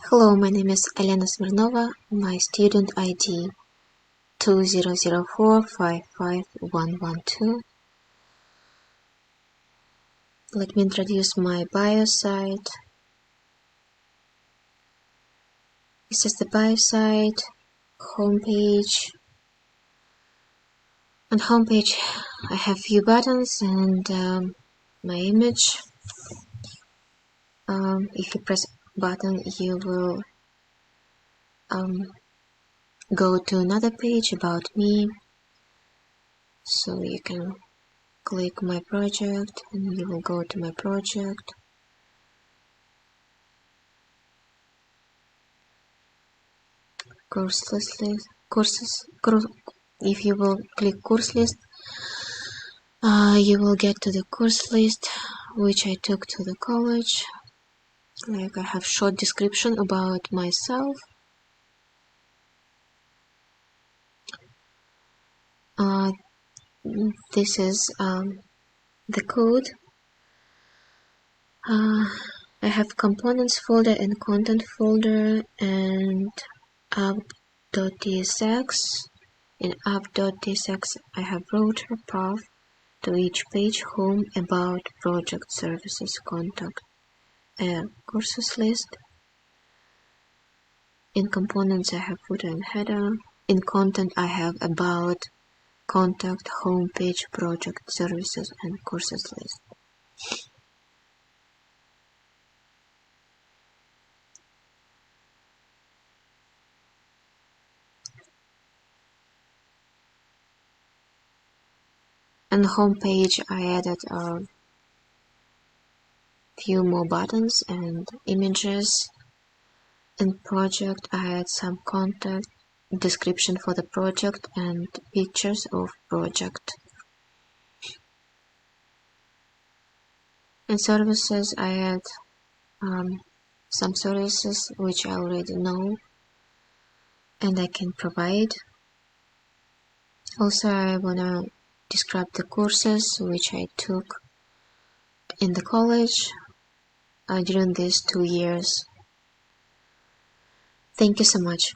Hello, my name is Elena Smirnova. My student ID 2004555112. Let me introduce my bio site. This is the bio site, homepage. On homepage, I have few buttons and my image. If you press button, you will go to another page about me. So you can click my project and you will go to my project. If you will click course list, you will get to the course list which I took to the college. Like, I have short description about myself. This is the code. I have components folder and content folder and app.tsx. In app.tsx I have router path to each page: home, about, project, services, contact, courses list. In components I have footer and header. In content I have about, contact, home page, project, services, and courses list. On the home page I added a few more buttons and images. In project I had some contact, description for the project, and pictures of project. In services I had some services which I already know and I can provide. Also, I wanna describe the courses which I took in the college during these 2 years. Thank you so much.